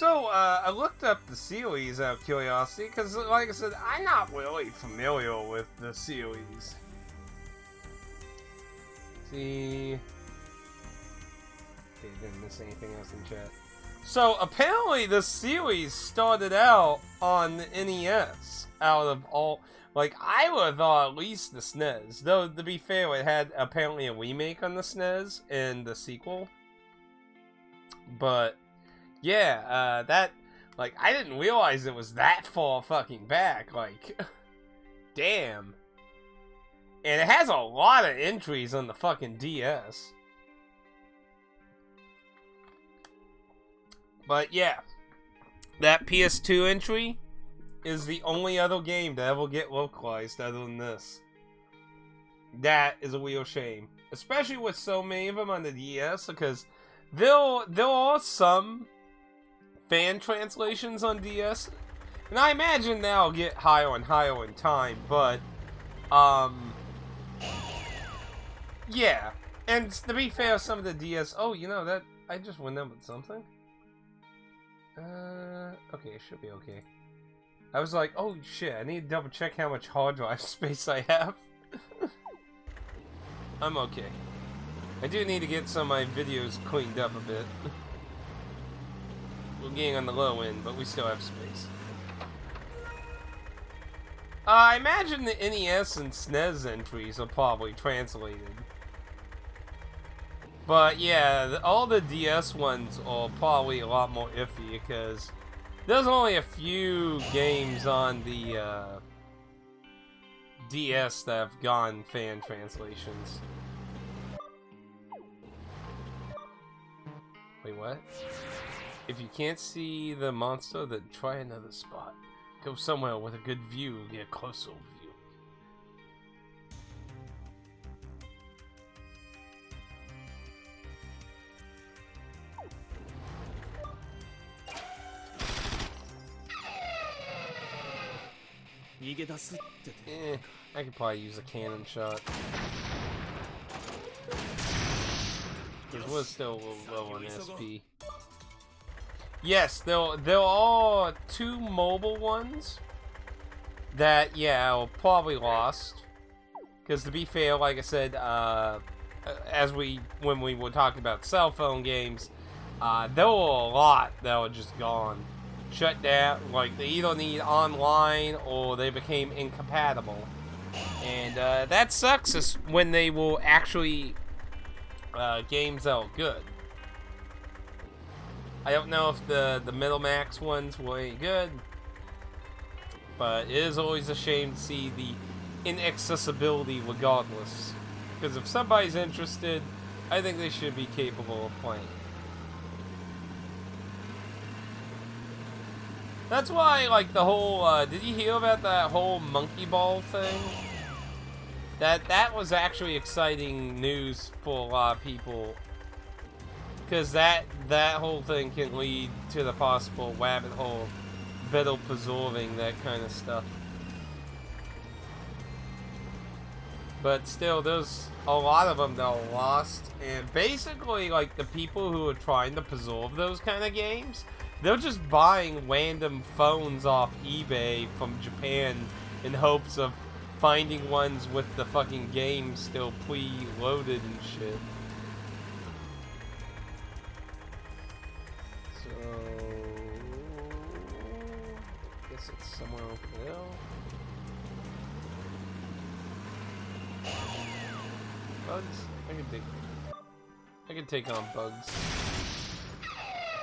So, I looked up the series out of curiosity, because, like I said, I'm not really familiar with the series. See... Okay, didn't miss anything else in chat. So, apparently this series started out on the NES, out of all... Like, I would have thought at least the SNES. Though, to be fair, it had apparently a remake on the SNES in the sequel. But... yeah, that, like, I didn't realize it was that far fucking back, like, damn. And it has a lot of entries on the fucking DS. But yeah, that PS2 entry is the only other game to ever get localized other than this. That is a real shame. Especially with so many of them on the DS, because there are some fan translations on DS, and I imagine that'll get higher and higher in time, but, yeah, and to be fair, some of the DS, oh, you know, that, I just remembered something. Okay, it should be okay. I was like, oh shit, I need to double check how much hard drive space I have. I'm okay. I do need to get some of my videos cleaned up a bit. We're getting on the low end, but we still have space. I imagine the NES and SNES entries are probably translated. But yeah, all the DS ones are probably a lot more iffy, because there's only a few games on the DS that have gone fan translations. Wait, what? If you can't see the monster, then try another spot. Go somewhere with a good view, get a closer view. I could probably use a cannon shot. It was still a little low on SP. Yes, there are 2 mobile ones that, yeah, are probably lost. Because to be fair, like I said, when we were talking about cell phone games, there were a lot that were just gone. Shut down, like they either need online or they became incompatible. And that sucks when they were actually games that are good. I don't know if the Middlemax ones were any good, but it is always a shame to see the inaccessibility regardless. Because if somebody's interested, I think they should be capable of playing. That's why, like, the whole, did you hear about that whole monkey ball thing? That was actually exciting news for a lot of people. Because that whole thing can lead to the possible rabbit hole of better preserving that kind of stuff. But still, there's a lot of them that are lost. And basically, like, the people who are trying to preserve those kind of games, they're just buying random phones off eBay from Japan in hopes of finding ones with the fucking game still pre-loaded and shit. So... guess it's somewhere over there. Bugs? I can take on bugs.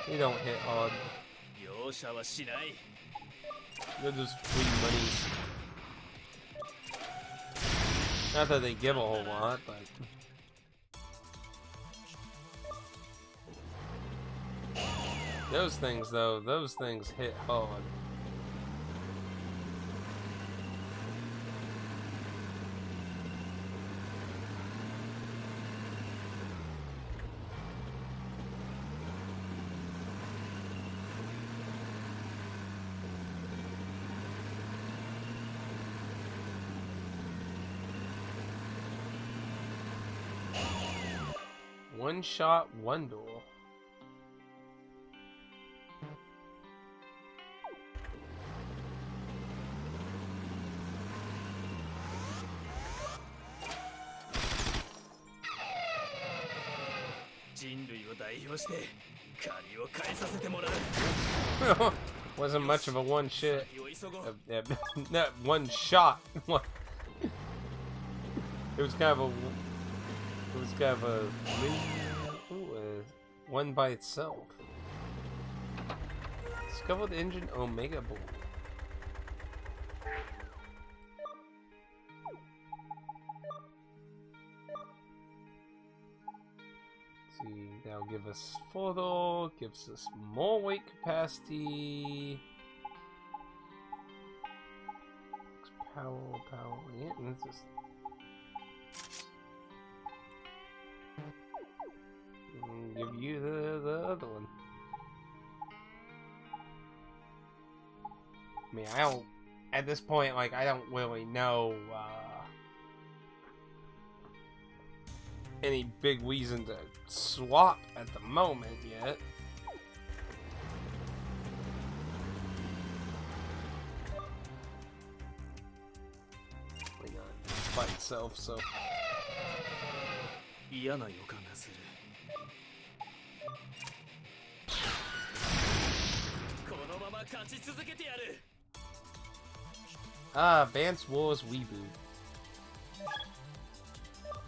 They don't hit hard. They're just free monies. Not that they give a whole lot, but... those things, though, those things hit hard. One shot, one door. Wasn't much of a one shit. Not one shot. It was kind of a. One by itself. Discovered engine Omega Board. See, that'll give us photo, gives us more weight capacity. Power, yeah, and it's just. Give you the other one. I mean, I don't. At this point, like, I don't really know any big reason to swap at the moment yet. Why not? It's by itself, so. Advance Wars Reboot.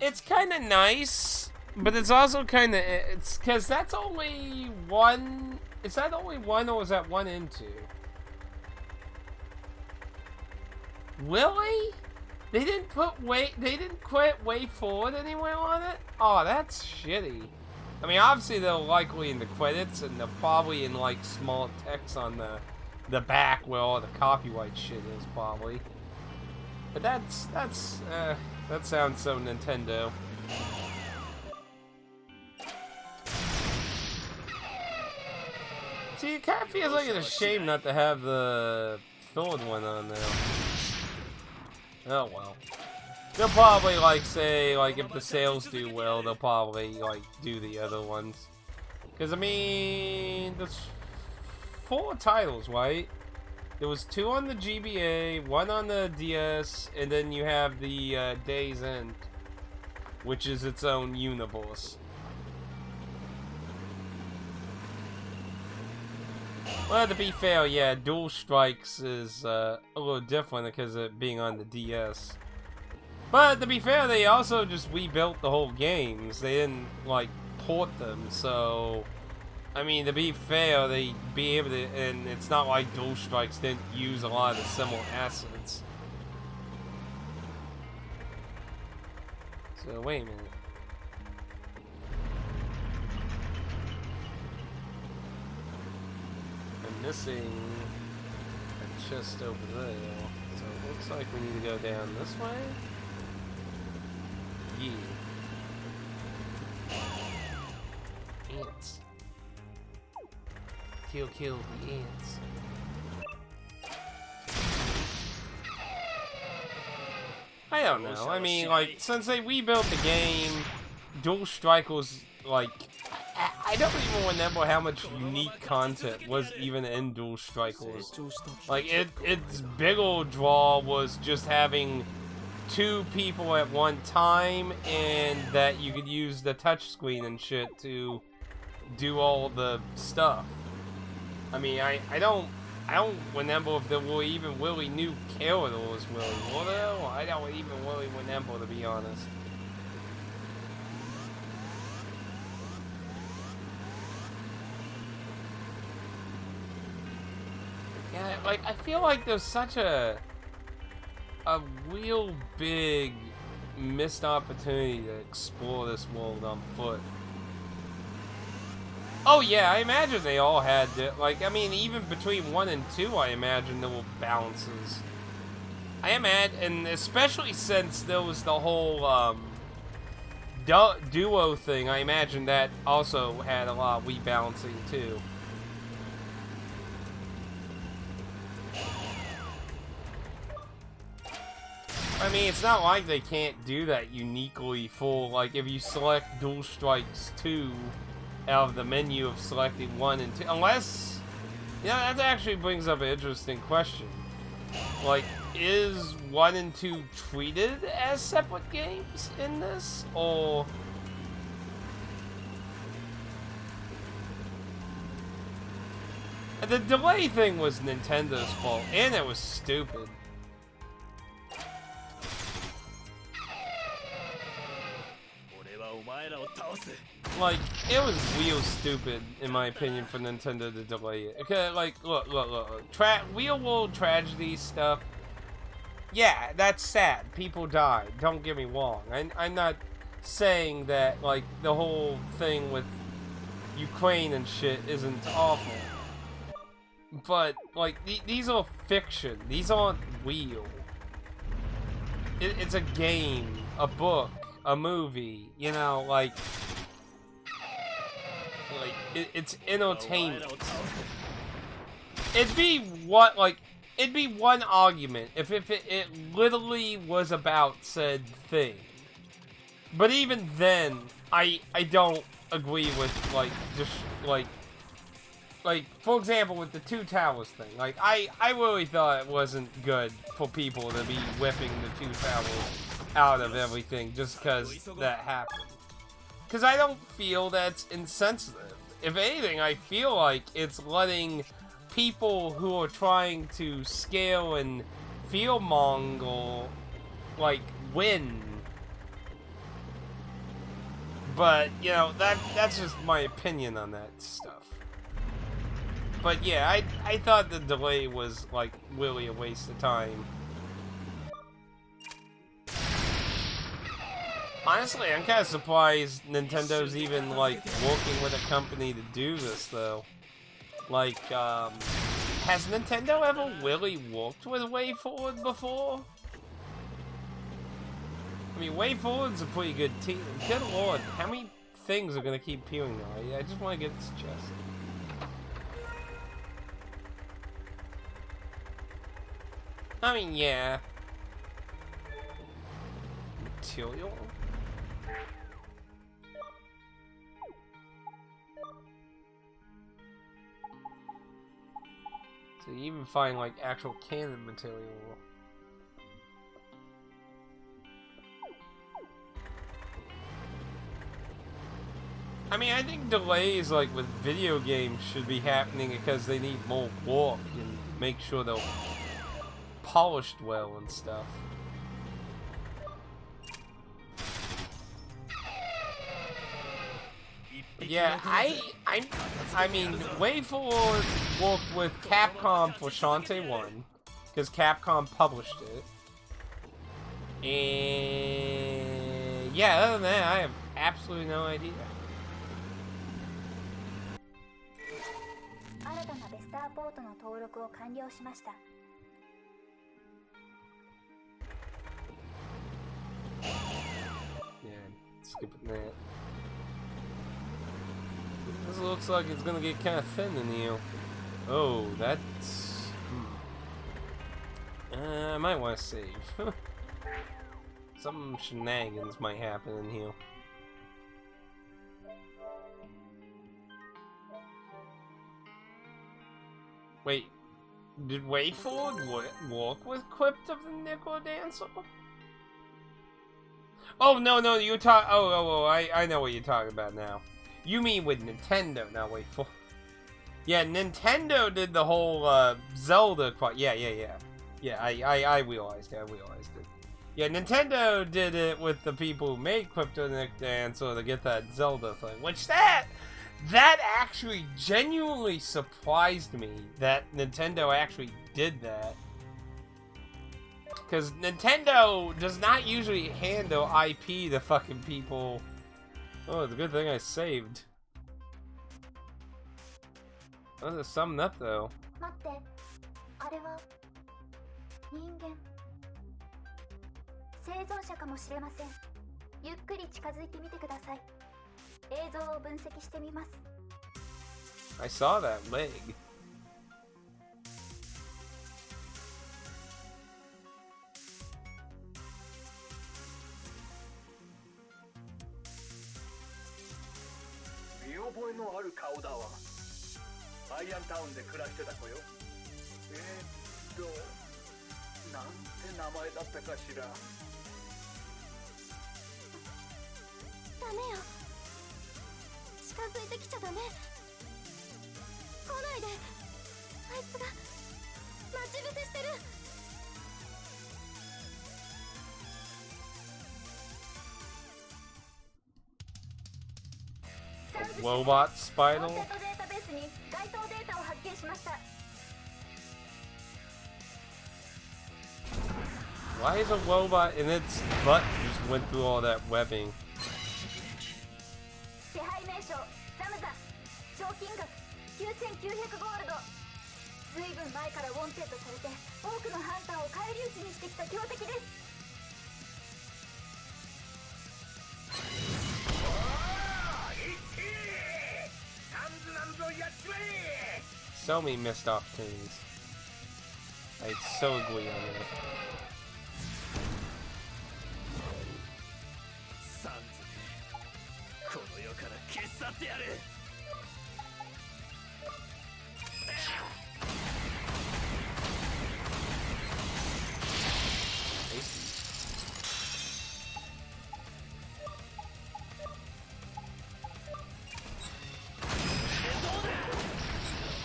It's kind of nice, but it's also kind of it's because that's only one. Is that only one, or is that 1 and 2? Really? They didn't put They didn't quit Way Forward anywhere on it. Oh, that's shitty. I mean, obviously they're likely in the credits, and they're probably in like small text on the back where all the copyright shit is probably. But that sounds so Nintendo. See, it kind of feels like it's a shame not to have the third one on there. Oh well. They'll probably, like, say, like, if the sales do well, they'll probably, like, do the other ones. Because, I mean, there's 4 titles, right? There was 2 on the GBA, 1 on the DS, and then you have the Days End, which is its own universe. Well, to be fair, yeah, Dual Strikes is a little different because of it being on the DS. But to be fair, they also just rebuilt the whole games. They didn't, like, port them, so... I mean, to be fair, they'd be able to... And it's not like Dual Strikes didn't use a lot of the similar assets. So, wait a minute. I'm missing a chest over there. So it looks like we need to go down this way. Yeah. Ants. Kill the ants. I don't know. I mean, like, since they rebuilt the game, Dual Strike was, like... I don't even remember how much unique content was even in Dual Strikers. Like, its bigger draw was just having 2 people at one time, and that you could use the touchscreen and shit to do all the stuff. I mean, I don't remember if there were even really new characters, really, were there? Well, I don't even really remember, to be honest. Yeah, like, I feel like there's such a real big missed opportunity to explore this world on foot. Oh yeah, I imagine they all had, like, I mean, even between 1 and 2, I imagine there were balances. I imagine, and especially since there was the whole, duo thing, I imagine that also had a lot of rebalancing, too. I mean, it's not like they can't do that uniquely for, like, if you select Dual Strikes 2 out of the menu of selecting 1 and 2, unless, yeah, that actually brings up an interesting question. Like, is 1 and 2 treated as separate games in this, or... The delay thing was Nintendo's fault, and it was stupid. Like, it was real stupid, in my opinion, for Nintendo to delay it. Okay, like, look. Real world tragedy stuff. Yeah, that's sad. People died. Don't get me wrong. I'm not saying that, like, the whole thing with Ukraine and shit isn't awful. But, like, these are fiction. These aren't real. It's a game, a book, a movie, you know, like it's entertainment. It'd be one argument if it literally was about said thing. But even then, I don't agree with, like, just, like, for example, with the Two Towers thing. Like, I really thought it wasn't good for people to be whipping the Two Towers out of everything just because that happened. Because I don't feel that's insensitive. If anything, I feel like it's letting people who are trying to scale and fearmonger, like, win. But, you know, that's just my opinion on that stuff. But yeah, I thought the delay was, like, really a waste of time. Honestly, I'm kind of surprised Nintendo's even, like, working with a company to do this, though. Like, has Nintendo ever really worked with WayForward before? I mean, WayForward's a pretty good team. Good lord, how many things are gonna keep peeling now? I just want to get this chest. I mean, yeah. Material? So you even find, like, actual cannon material. I mean, I think delays, like, with video games should be happening because they need more work and make sure they're polished well and stuff. Yeah, I mean, WayForward worked with Capcom for Shantae 1, because Capcom published it. And yeah, other than that, I have absolutely no idea. Yeah, skipping that. This looks like it's gonna get kind of thin in here. Oh, that's... I might want to save. Some shenanigans might happen in here. Wait, did WayForward work with Crypt of the Necrodancer? Oh, no, you're talking... Oh, I know what you're talking about now. You mean with Nintendo, not WayForward. Yeah, Nintendo did the whole, Zelda part. Yeah. Yeah, I realized it, Yeah, Nintendo did it with the people who made Crypt of the Necrodancer to get that Zelda thing. Which, that actually genuinely surprised me that Nintendo actually did that. Because Nintendo does not usually handle IP to fucking people. Oh, it's a good thing I saved. Oh, there's something up though. I saw that leg. あいつが待ち伏せしてる。 Robot Spinal? Why is a robot and its butt just went through all that webbing? So many missed opportunities. I so agree on that.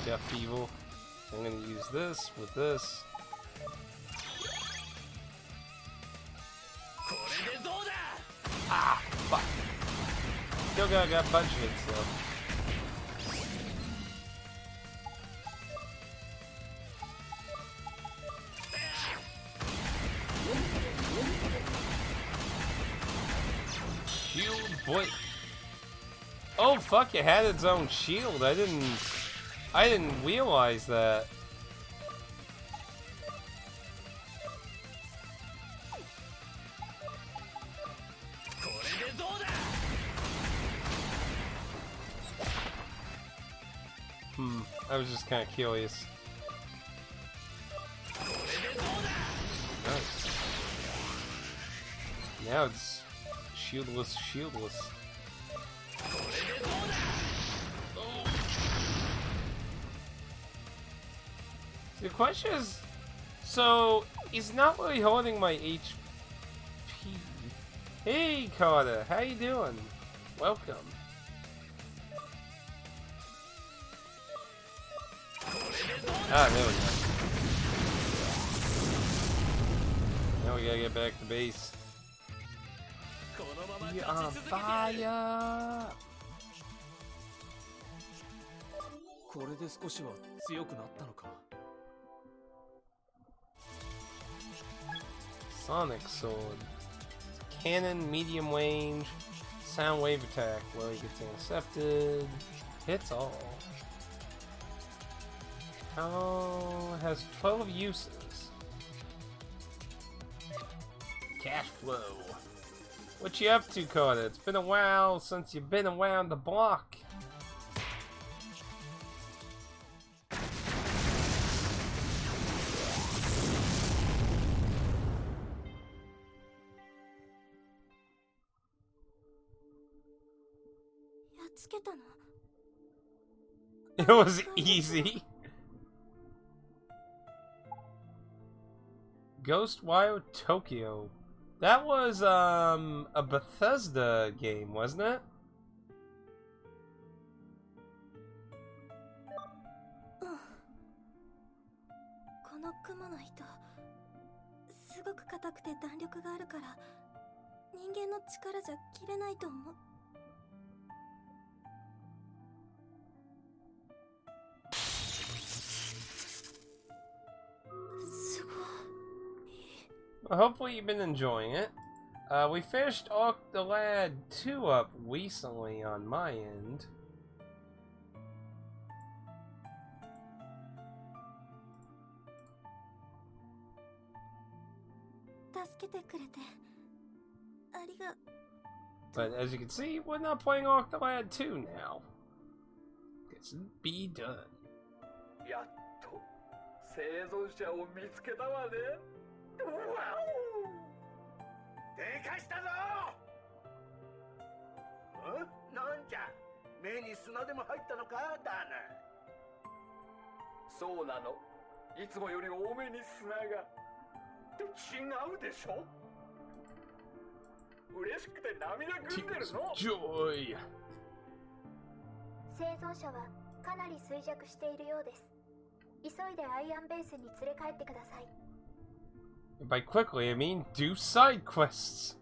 Death Evil. I'm gonna use this with this. Ah, fuck. Still got bunch of hits though. Shield break. Oh fuck! It had its own shield. I didn't realize that. I was just kind of curious. Nice. Now it's shieldless. The question is, so he's not really holding my HP. Hey Carter, how you doing? Welcome. Ah, there we go. Now we gotta get back to base. You're on fire! これで少しは強くなったのか Sonic Sword. Cannon, medium range, sound wave attack. Well, he gets intercepted. Hits all. Oh, has 12 uses. Cash flow. What you up to, Carter? It's been a while since you've been around the block. It was easy. Ghostwire Tokyo. That was a Bethesda game, wasn't it? Well, hopefully you've been enjoying it. We finished Octolad 2 up recently on my end. But as you can see, we're not playing Octolad 2 now. Guess it'd be done. やっと生存者を見つけたわね。わお！でかしたぞ！なんじゃ？目に砂でも入ったのか、ダナ？そうなの。いつもより多めに砂が。違うでしょ？嬉しくて涙ぐんでるの。Joy. 生存者はかなり衰弱しているようです。急いでアイアンベースに連れ帰ってください。 By quickly, I mean do side quests.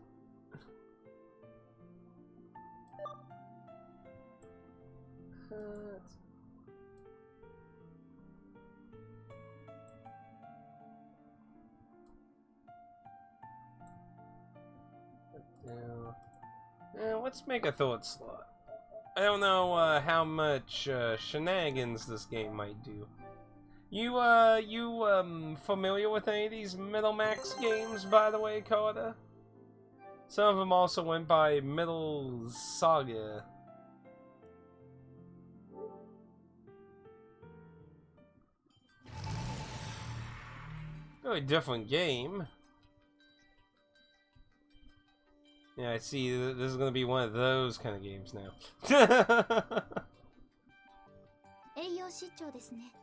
Let's make a thought slot. I don't know how much shenanigans this game might do. You familiar with any of these Middle Max games, by the way, Carter? Some of them also went by Middle Saga. Really different game. Yeah, I see. This is gonna be one of those kind of games now. 栄養失調ですね。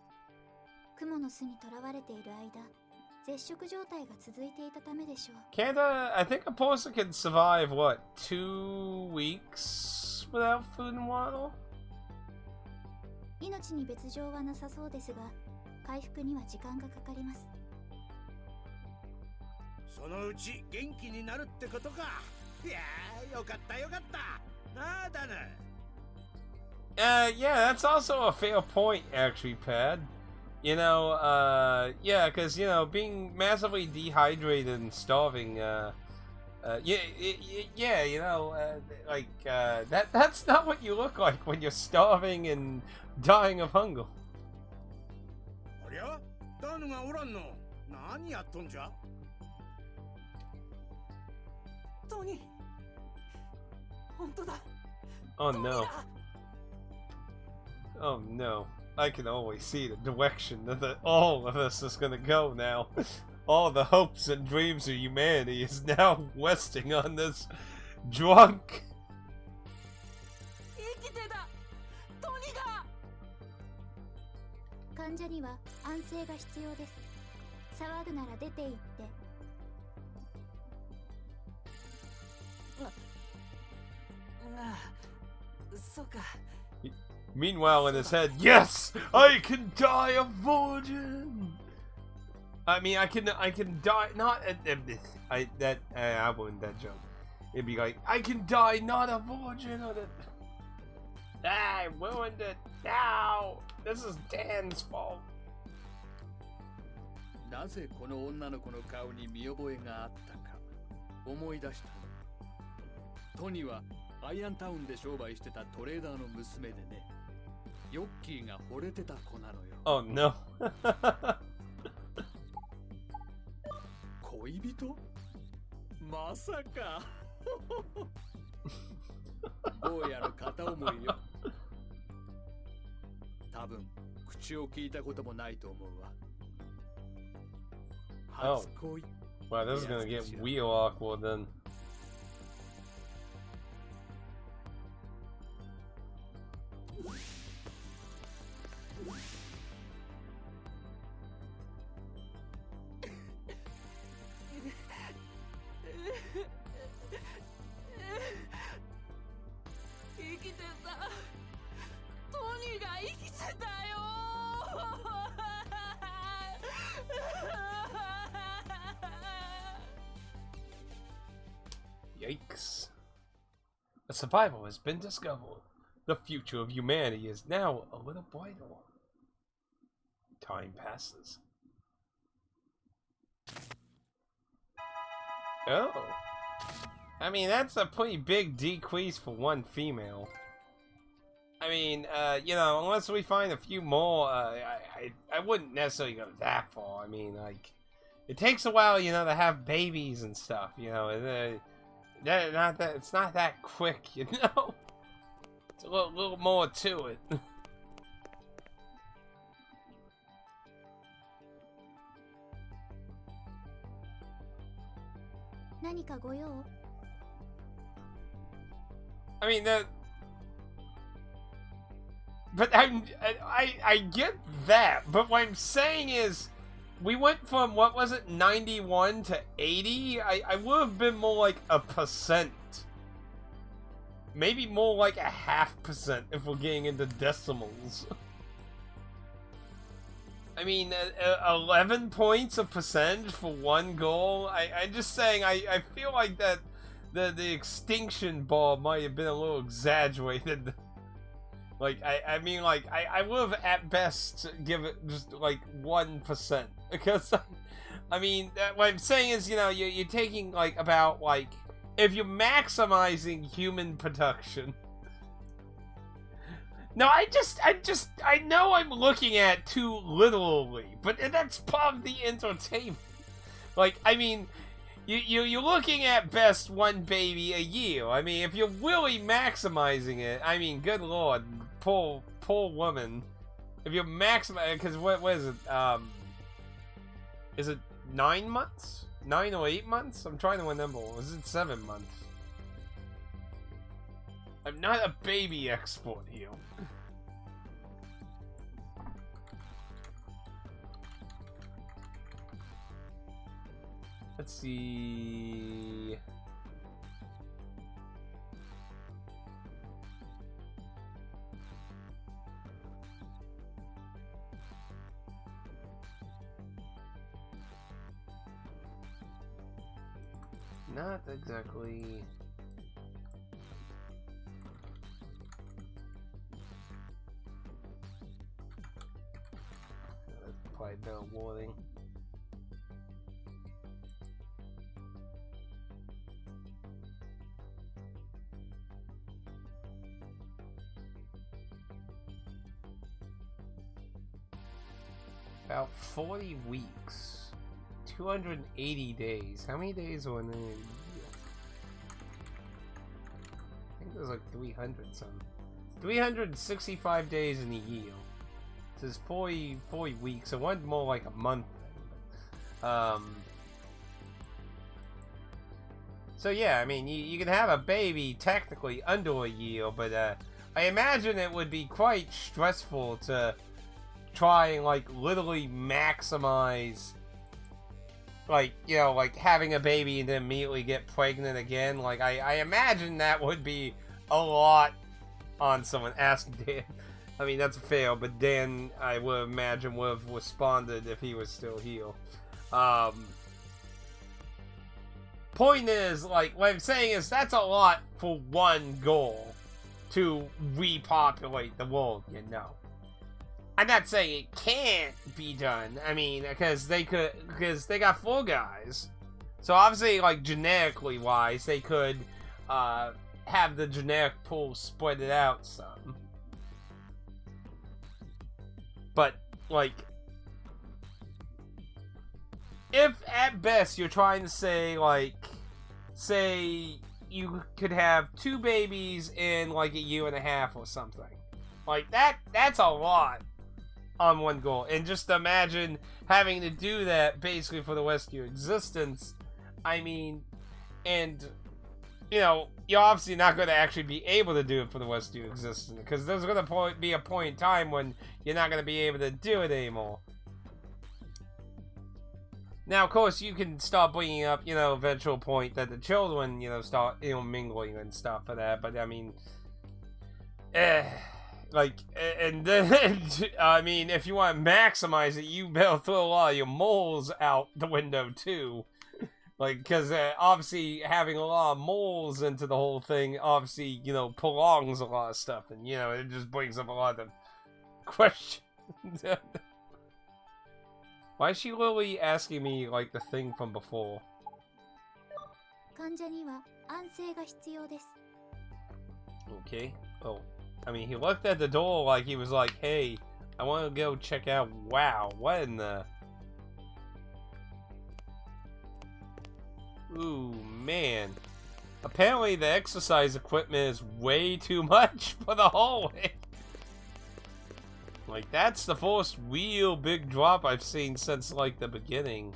雲の巣に囚われている間、絶食状態が続いていたためでしょう。Can't I think a person can survive what 2 weeks without food and water? 命に別状はなさそうですが、回復には時間がかかります。そのうち元気になるってことか。いやー、よかったよかった。なあだな。Yeah, that's also a fair point, actually, Pad. You know, yeah, because, you know, being massively dehydrated and starving, yeah, you know, that's not what you look like when you're starving and dying of hunger. ありゃ、ダヌがおらんの。何やっとんじゃ。トニー、本当だ。Oh no. Oh no. I can always see the direction that all of us is gonna go now. All the hopes and dreams of humanity is now resting on this drunk. 生きてた。トニーが。患者には安静が必要です。騒ぐなら出て行って。そうか。 Meanwhile, in his head, yes, I can die a virgin. I mean, I can die not. I wouldn't that joke. It'd be like, I can die not a virgin. Or I ruined it. Now this is Dan's fault. なぜこの女の子の顔に見覚えがあったか思い出した。トニーはアイアンタウンで商売してたトレーダーの娘でね。ヨッキーが惚れてた子なのよ。Oh no. 恋人？まさか。どうやら片思いよ。多分口を聞いたこともないと思うわ。初恋。Wow, this is gonna get real awkward then. Yikes. A survival has been discovered. The future of humanity is now a little brighter. Time passes. Oh. I mean, that's a pretty big decrease for one female. I mean, you know, unless we find a few more, I wouldn't necessarily go that far. I mean, like, it takes a while, you know, to have babies and stuff, you know. It's not that quick, you know. It's a little more to it. 何かご用？ I mean, but I get that, but what I'm saying is, we went from, what was it, 91 to 80? I would have been more like a percent. Maybe more like a 0.5% if we're getting into decimals. I mean, 11 points of percentage for one goal. I'm just saying. I feel like that the extinction ball might have been a little exaggerated. Like I mean, like I would have at best give it just like 1% because I mean what I'm saying is, you know, you're taking like about like if you're maximizing human production. No, I know I'm looking at too literally, but that's part of the entertainment. Like, I mean, you're looking at best one baby a year. I mean, if you're really maximizing it, I mean, good lord, poor woman. If you're maximizing, because what is it 9 months? 9 or 8 months? I'm trying to remember. Or is it 7 months? I'm not a baby expert here. Let's see. Not exactly. That's probably no warning. About 40 weeks. 280 days. How many days are in a year? I think there's like 300 something. 365 days in a year. It says 40 weeks. It went more like a month thing. So yeah, I mean, you can have a baby technically under a year, but I imagine it would be quite stressful to try and like literally maximize, like, you know, like having a baby and then immediately get pregnant again. Like I imagine that would be a lot on someone. Ask Dan. I mean, that's fair, but Dan, I would imagine, would have responded if he was still here. Point is, like, what I'm saying is that's a lot for one goal to repopulate the world, you know. I'm not saying it can't be done. I mean, because they got 4 guys. So obviously, like, genetically wise, they could have the genetic pool spread it out some. But, like, if at best you're trying to say, like, say you could have 2 babies in like a year and a half or something. Like, that's a lot on one goal. And just imagine having to do that basically for the rest of your existence. I mean, and, you know, you're obviously not going to actually be able to do it for the rest of your existence, because there's going to be a point in time when you're not going to be able to do it anymore. Now, of course, you can start bringing up, you know, eventual point that the children, you know, start, you know, mingling and stuff for that, but I mean, like, and then, I mean, if you want to maximize it, you better throw a lot of your moles out the window, too. Like, because obviously having a lot of moles into the whole thing, obviously, you know, prolongs a lot of stuff, and, you know, it just brings up a lot of questions. Why is she literally asking me, like, the thing from before? Okay. Oh. I mean, he looked at the door like he was like, hey, I want to go check out. Wow, what in the... Ooh, man. Apparently the exercise equipment is way too much for the hallway. Like, that's the first real big drop I've seen since, like, the beginning.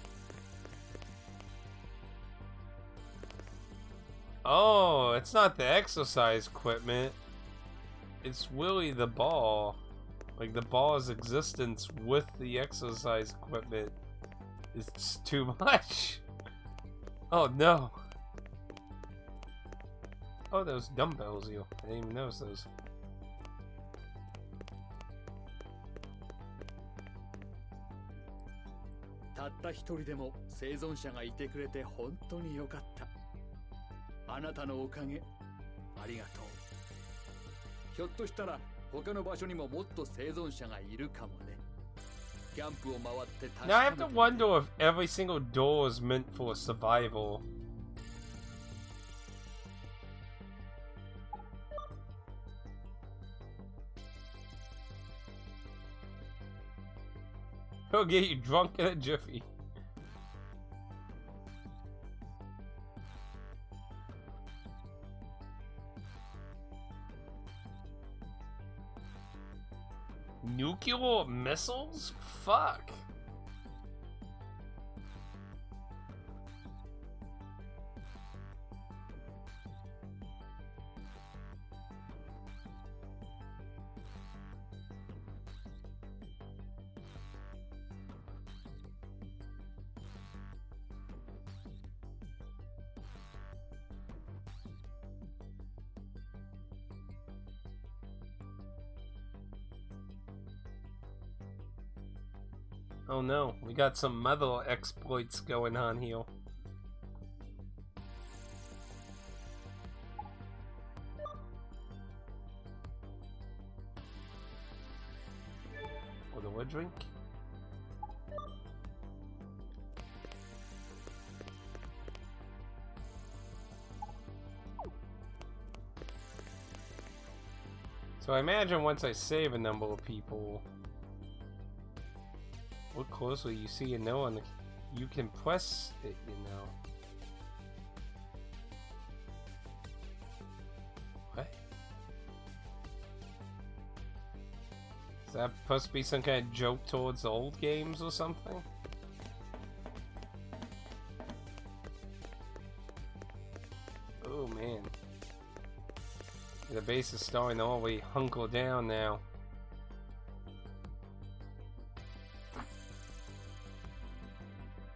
Oh, it's not the exercise equipment. It's really the ball. Like, the ball's existence with the exercise equipment is too much. Oh, no. Oh, those dumbbells, you. I didn't even notice those. たった一人でも生存者がいてくれて本当によかった。あなたのおかげ、ありがとう。ひょっとしたら他の場所にももっと生存者がいるかもね。キャンプを回って確かめてみて。 Now I have to wonder if every single door is meant for survival. He'll get you drunk in a jiffy. Nuclear missiles? Fuck. Oh no, we got some other exploits going on here. Order a drink. So I imagine once I save a number of people, look closely, you see a no on the... You can press it, you know. What? Is that supposed to be some kind of joke towards the old games or something? Oh man. The base is starting to already hunker down now.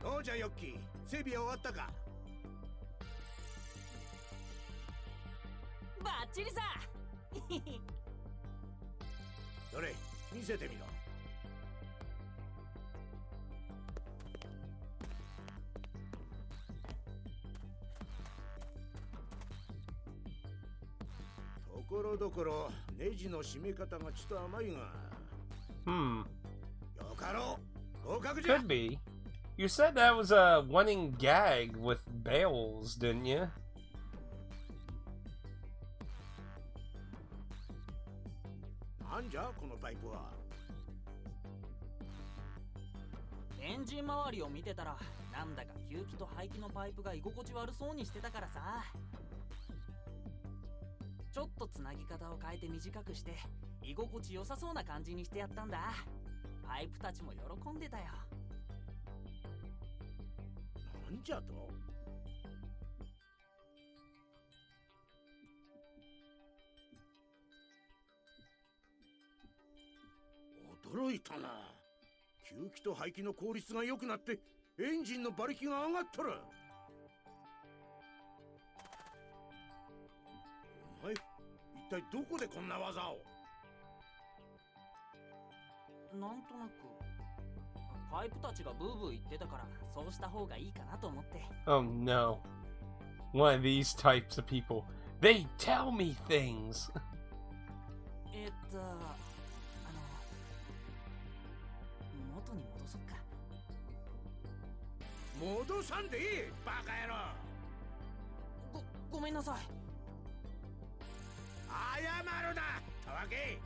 Oh, Yoki, 整備は終わったか? バッチリさ。どれ、見せてみろ。ところどころネジの締め方がちょっと甘いが。Hmm. よかろう。合格じゃ。 Could be. You said that was a running gag with bales, didn't you? なんじゃこのパイプは。エンジン周りを見てたら、なんだか吸気と排気のパイプが居心地悪そうにしてたからさ。ちょっとつなぎ方を変えて短くして、居心地良さそうな感じにしてやったんだ。パイプたちも喜んでたよ。なんじゃと。驚いたな。吸気と排気の効率が良くなってエンジンの馬力が上がっとる。お前、一体どこでこんな技を。なんとなくパイプたちがブーブー言ってたから、そうした方がいいかなと思って。 Oh no. One of these types of people. They tell me things! 元に戻そっか。戻さんでいい、バカ野郎。ごめんなさい。謝るな、たわけ。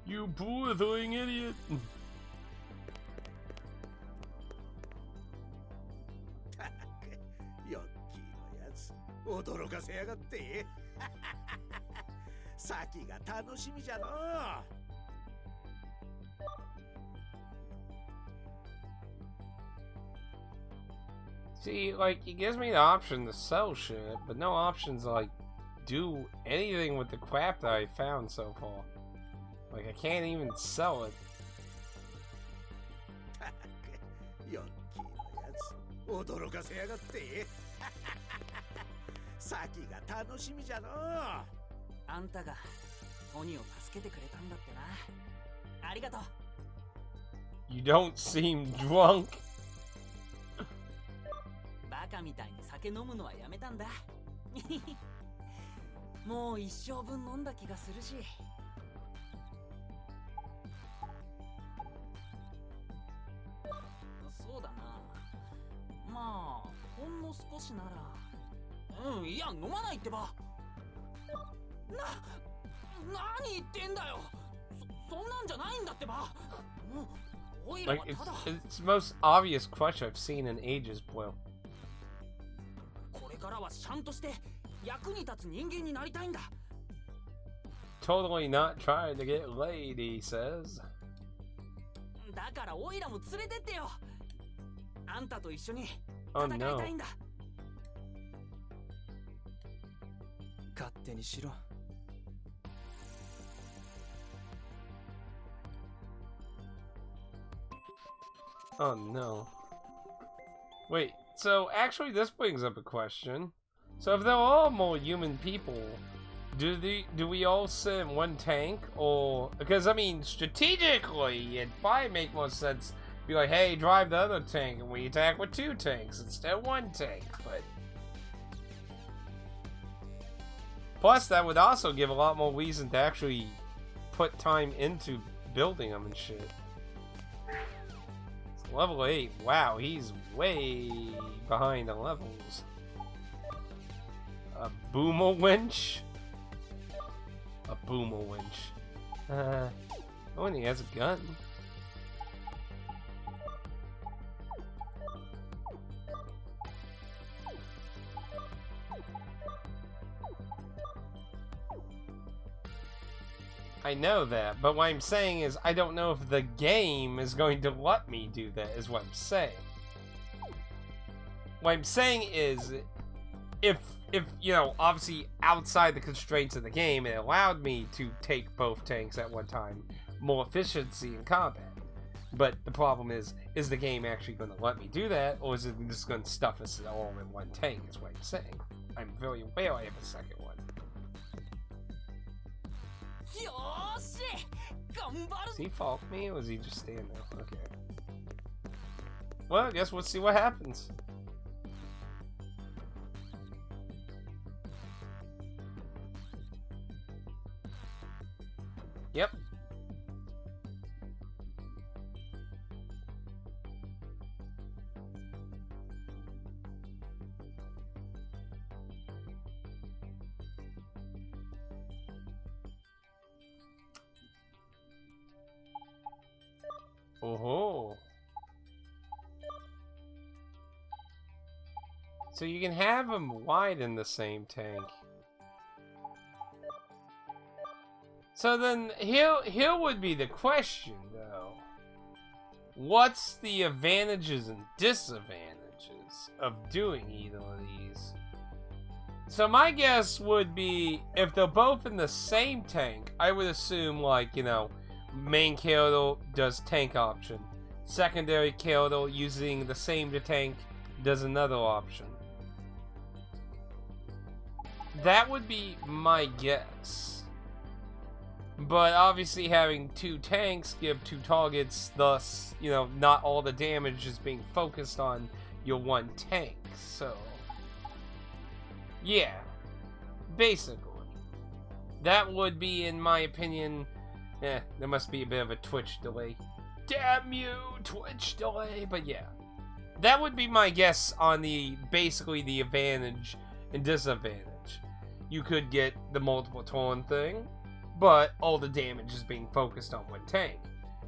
You blithering idiot! たく、ヨッキーのやつ、驚かせやがって。先が楽しみじゃのう。See, like, it gives me the option to sell shit, but no options to, like, do anything with the crap that I found so far. Like, I can't even sell it. たく、ヨッキーのやつ、驚かせやがって。先が楽しみじゃのう。あんたがトニーを助けてくれたんだってな。ありがとう。You don't seem drunk. バカみたいに酒飲むのはやめたんだ。もう一生分飲んだ気がするし。そうだな。まあ、ほんの少しなら。いや、飲まないってば。何言ってんだよ。そんなんじゃないんだってば。おいら Like はただ。it's the most obvious crush I've seen in ages, Boyle. これからはちゃんとして役に立つ人間になりたいんだ。Totally not trying to get laid, he says. だからオイラも連れてってよ。あんたと一緒に Oh 戦いたいんだ。勝手にしろ。Oh no. Wait, so actually this brings up a question. So if they're all more human people, do we all sit in one tank? Or because I mean strategically it'd probably make more sense to be like, hey, drive the other tank and we attack with 2 tanks instead of 1 tank, but plus that would also give a lot more reason to actually put time into building them and shit. Level 8. Wow, he's way behind the levels. A boomer winch? A boomer winch. Oh, and he has a gun. I know that, but what I'm saying is I don't know if the game is going to let me do that, is what I'm saying. What I'm saying is, if you know, obviously outside the constraints of the game, it allowed me to take both tanks at one time, more efficiency in combat. But the problem is the game actually going to let me do that, or is it just going to stuff us all in one tank, is what I'm saying. I'm very aware I have a second one. Does he fault me, or is he just standing there? Okay. Well, I guess we'll see what happens. Yep. Oh. So you can have them wide in the same tank. So then here would be the question though. What's the advantages and disadvantages of doing either of these? So my guess would be if they're both in the same tank, I would assume like, you know, main character does tank option. Secondary character using the same tank does another option. That would be my guess. But obviously having 2 tanks give 2 targets, thus, you know, not all the damage is being focused on your 1 tank. So, yeah. Basically. That would be, in my opinion, there must be a bit of a Twitch delay. Damn you, Twitch delay. But yeah, that would be my guess on basically the advantage and disadvantage. You could get the multiple turn thing, but all the damage is being focused on 1 tank.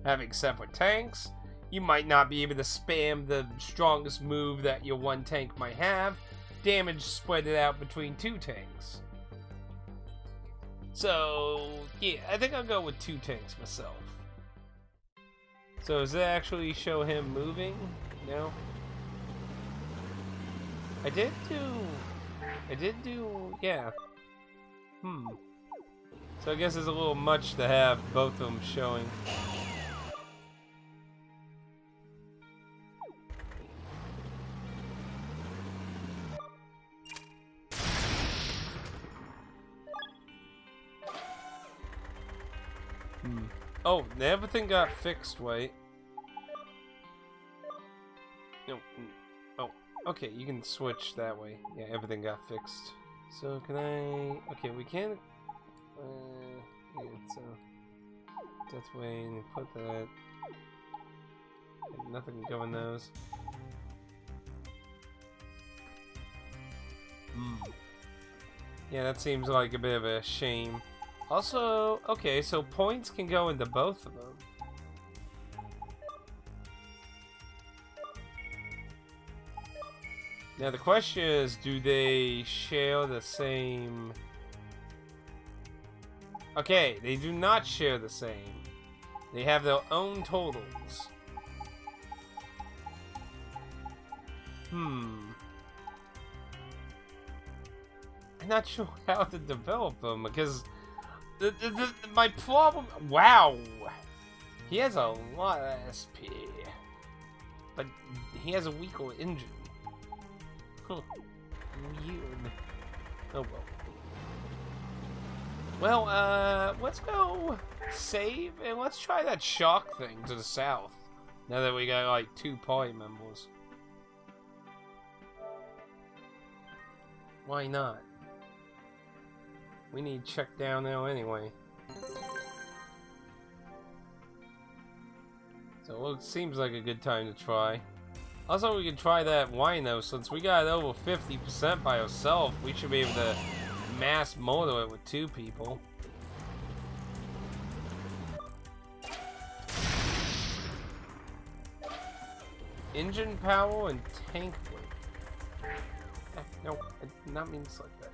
Having separate tanks, you might not be able to spam the strongest move that your 1 tank might have. Damage spread it out between 2 tanks. So, yeah, I think I'll go with 2 tanks myself. So, does it actually show him moving? No? I did do, yeah. So I guess it's a little much to have both of them showing. Oh, everything got fixed, wait. No. Oh, okay, you can switch that way. Yeah, everything got fixed. So can I... Okay, we can... yeah, so... Death Wing, put that... Nothing can go in those. Yeah, that seems like a bit of a shame. Also, okay, so points can go into both of them. Now the question is, do they share the same... Okay, they do not share the same. They have their own totals. I'm not sure how to develop them, because my problem... Wow! He has a lot of SP. But he has a weaker engine. Huh. Weird. Oh well. Well, let's go save and let's try that shock thing to the south. Now that we got like 2 party members. Why not? We need check down now anyway. So it seems like a good time to try. Also, we can try that Wino. Since we got over 50% by ourselves, we should be able to mass motor it with 2 people. Engine power and tank weight. No, I did not mean to select that.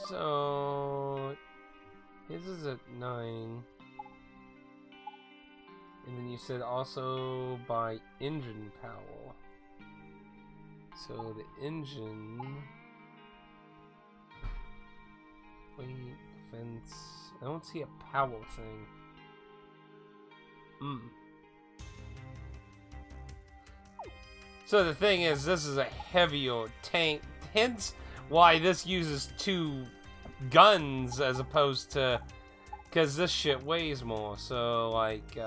So his is at 9. And then you said also by engine power. So the engine... Weight, defense... I don't see a power thing. So the thing is, this is a heavier tank. Hence why this uses 2 guns as opposed to... Because this shit weighs more, so like, 2...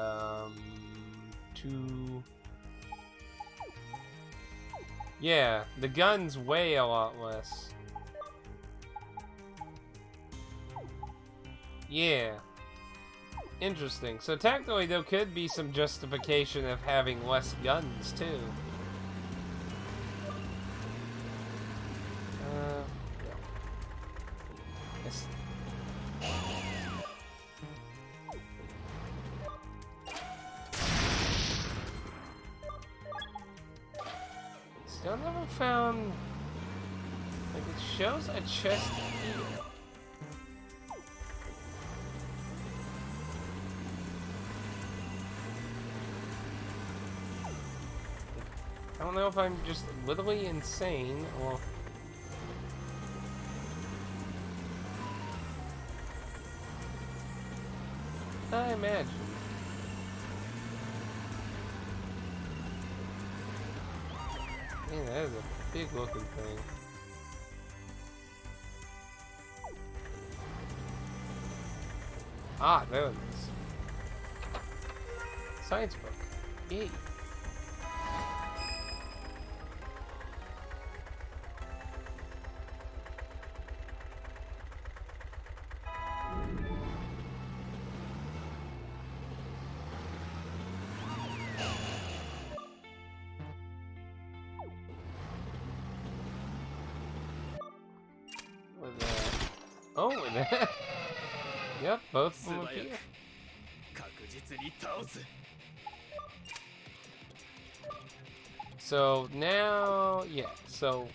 Yeah, the guns weigh a lot less. Yeah. Interesting. So technically there could be some justification of having less guns, too. Yes. Still never found... Like, it shows a chest here. I don't know if I'm just literally insane, or... I imagine. Man, that is a big looking thing. Ah, there it is. Science book. Yay. Oh, that. Yep, both of them appear. So now, yeah, so.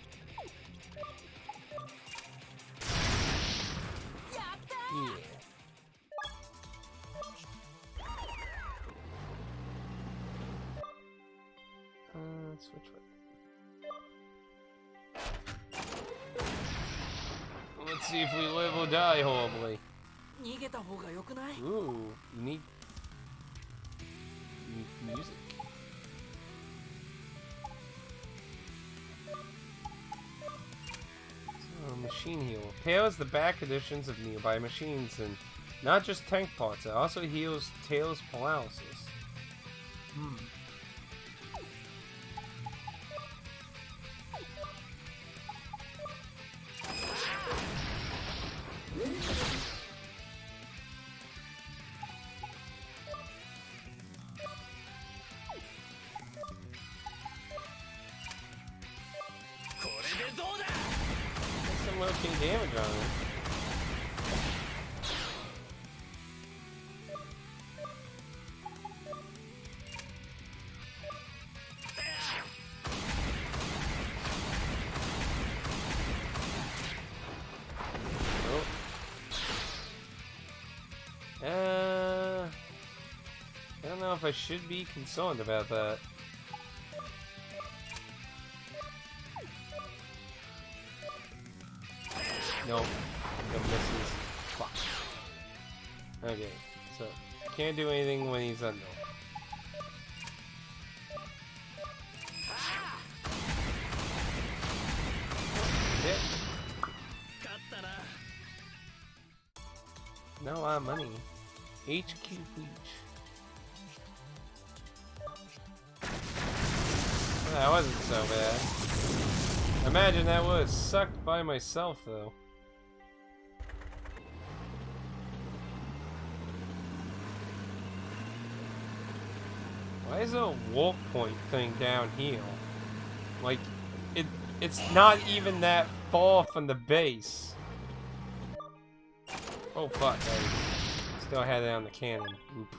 Yeah. Switch way. Let's see if we live or die horribly. Ooh, unique music. So, machine heal. Repairs the back conditions of nearby machines and Not just tank parts, it also heals Tails' paralysis. Hmm. Some low-key damage on it. I don't know if I should be concerned about that. Nope. The misses. Fuck. Okay, so can't do anything when he's under. Hit. Not a lot of money. HQ Bleach. That wasn't so bad. Imagine that would have sucked by myself though. Why is there a warp point thing down here? Like, it's not even that far from the base. Oh fuck, I still had it on the cannon. Oop.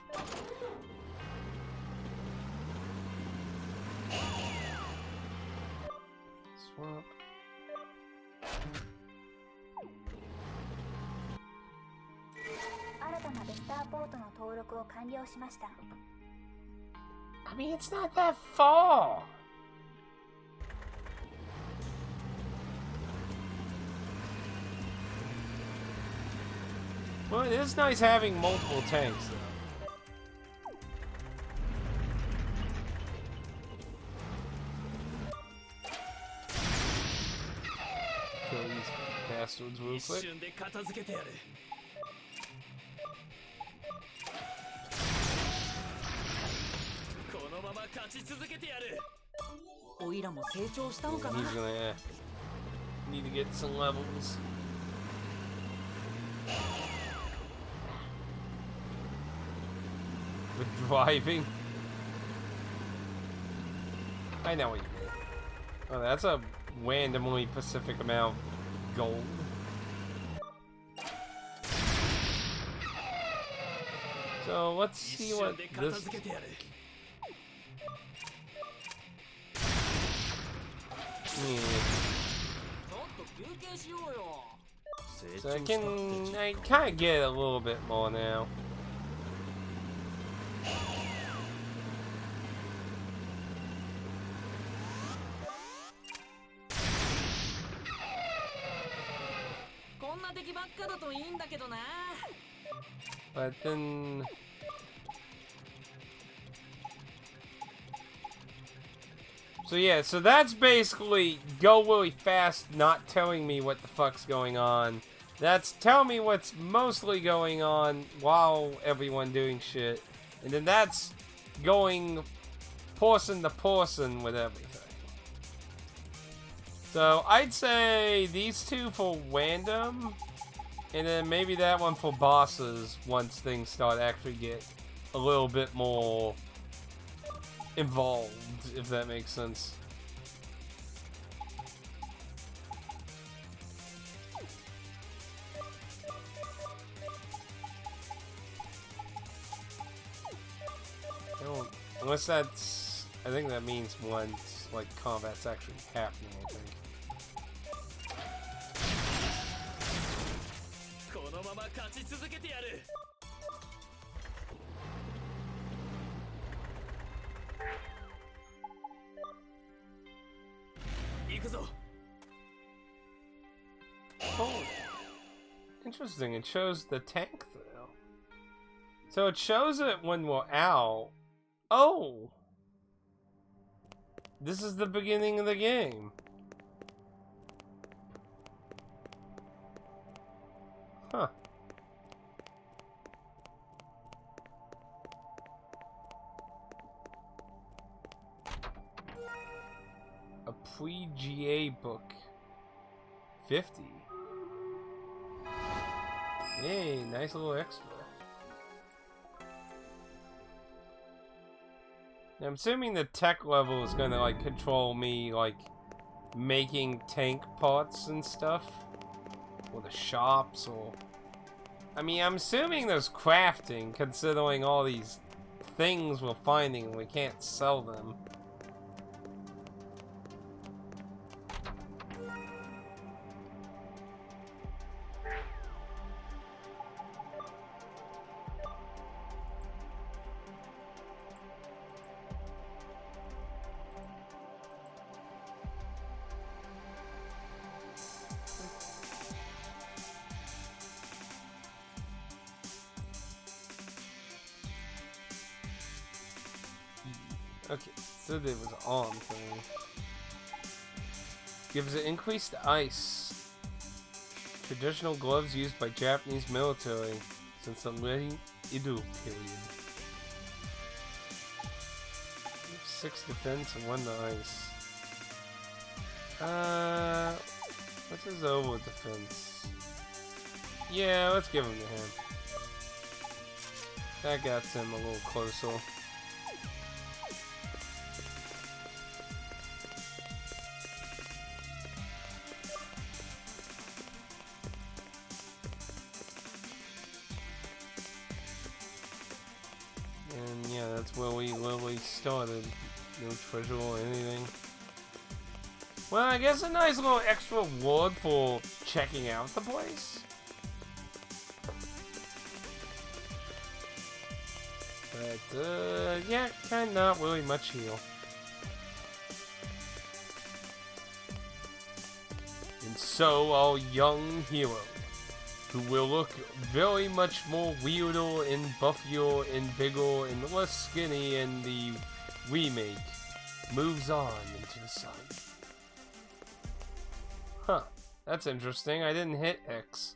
Swamp. I mean, it's not that far. Well, it is nice having multiple tanks, though. Kill these bastards real quick. He's gonna need to get some levels. With driving. I know what you did. Oh, that's a randomly specific amount of gold. So let's see what this. So I kind of get a little bit more now. But then... So yeah, so that's basically go really fast, not telling me what the fuck's going on. That's tell me what's mostly going on while everyone doing shit. And then that's going person to person with everything. So I'd say these two for random, and then maybe that one for bosses once things start actually get a little bit more involved, if that makes sense. Unless that's, I think that means once like combat's actually happening, I think. Oh, interesting. It shows the tank though. So it shows it when we're out. Oh! This is the beginning of the game. Huh. free GA book. 50. Hey, nice little extra. Now, I'm assuming the tech level is gonna like control me like making tank parts and stuff. Or the shops, or... I mean, I'm assuming there's crafting, considering all these things we're finding and we can't sell them. Okay, so there was an arm thing. Gives it increased ice. Traditional gloves used by Japanese military since the late Edo period. 6 defense and 1 to ice. What's his over defense? Yeah, let's give him to him. That got him a little closer. And yeah, that's where we literally started. No treasure or anything. Well, I guess a nice little extra reward for checking out the place. But, yeah, kinda not really much here. And so, our young hero, who will look very much more weirder and buffier and bigger and less skinny in the remake, moves on into the sun. Huh, that's interesting. I didn't hit X.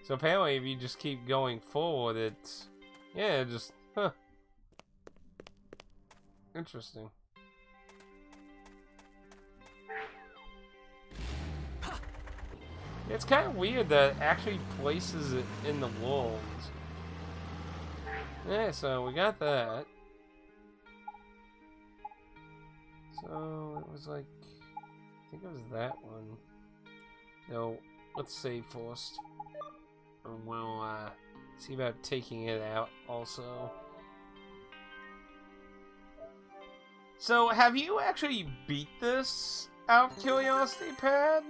So apparently if you just keep going forward, it's... yeah, just... huh. Interesting. It's kind of weird that it actually places it in the walls. Yeah, so we got that. So it was like... I think it was that one. No, let's save first. And we'll see about taking it out also. So, have you actually beat this out of curiosity, Pad?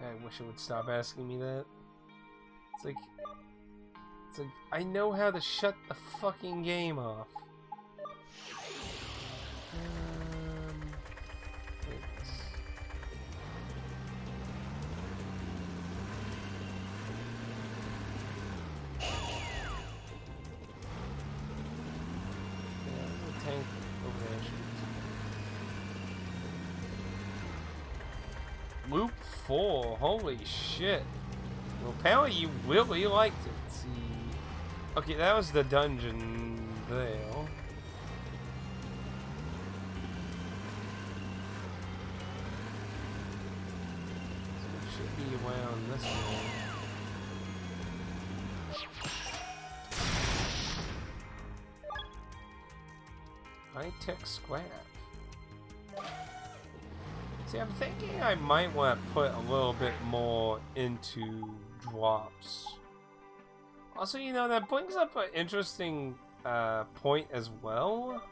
I wish it would stop asking me that. It's like, I know how to shut the fucking game off. Loop 4, holy shit. Well, apparently you really liked it. Let's see. Okay, that was the dungeon there. So it should be around this way. High-tech scrap. See, I'm thinking I might want to put a little bit more into drops. Also, you know, that brings up an interesting point as well.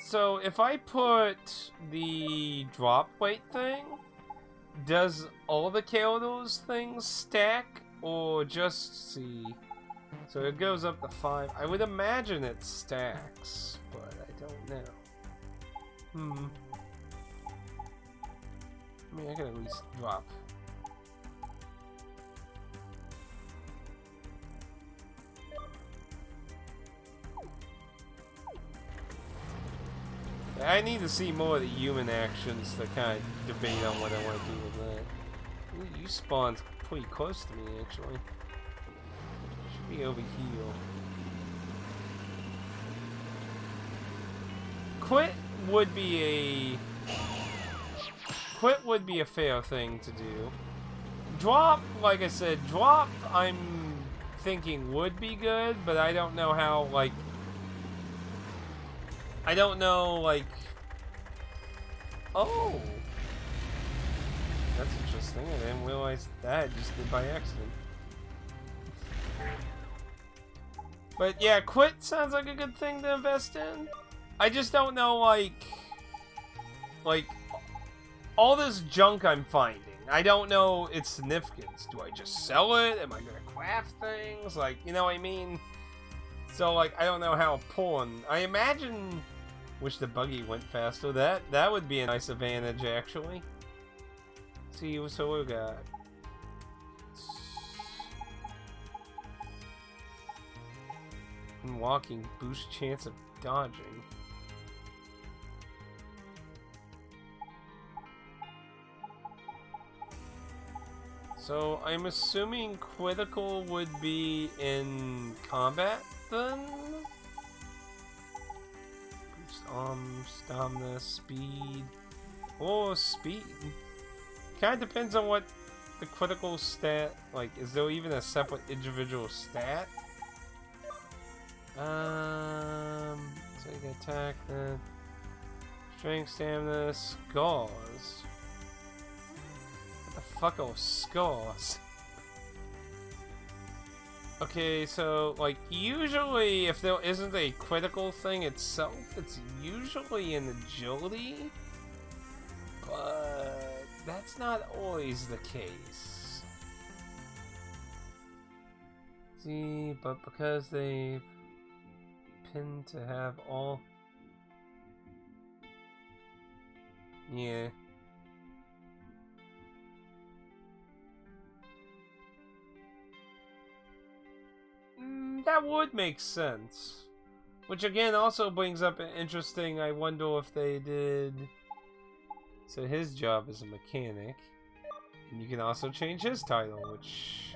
So, if I put the drop weight thing, does all the characters things stack, or just see? So it goes up to 5. I would imagine it stacks, but I don't know. I mean, I could at least drop. I need to see more of the human actions to kind of debate on what I want to do with that. Ooh, you spawned pretty close to me, actually. Be over here. Quit would be a fair thing to do. Drop, like I said, drop I'm thinking would be good, but I don't know how, like, I don't know, like, oh, that's interesting. I didn't realize that. I just did by accident. But yeah, quit sounds like a good thing to invest in. I just don't know, like all this junk I'm finding. I don't know its significance. Do I just sell it? Am I gonna craft things? Like, you know what I mean? So, like, I don't know how important. I imagine. Wish the buggy went faster. That would be a nice advantage, actually. See, so we got. Walking boost chance of dodging. So I'm assuming critical would be in combat then? Boost stamina, speed. Oh, speed. Kinda depends on what the critical stat, like, is there even a separate individual stat? So you can attack then. Strength, stamina, scars. What the fuck are scars? Okay, so, like, usually if there isn't a critical thing itself, it's usually in agility, but that's not always the case. See, but because they tend to have all... Yeah. That would make sense. Which again also brings up an interesting, I wonder if they did... So his job is a mechanic. And you can also change his title, which...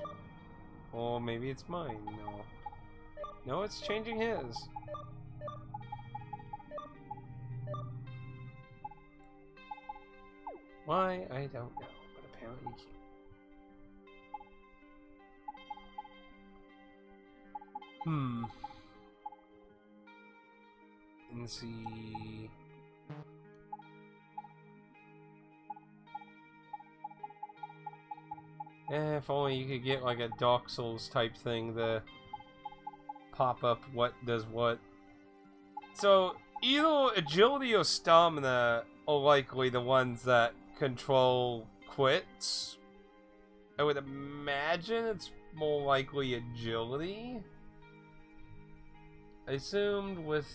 Or maybe it's mine, no. No, it's changing his. Why? I don't know, but apparently you can't. Let's see. If only you could get like a Dark Souls type thing to pop up what does what. So either agility or stamina are likely the ones that control quits. I would imagine it's more likely agility. I assumed with...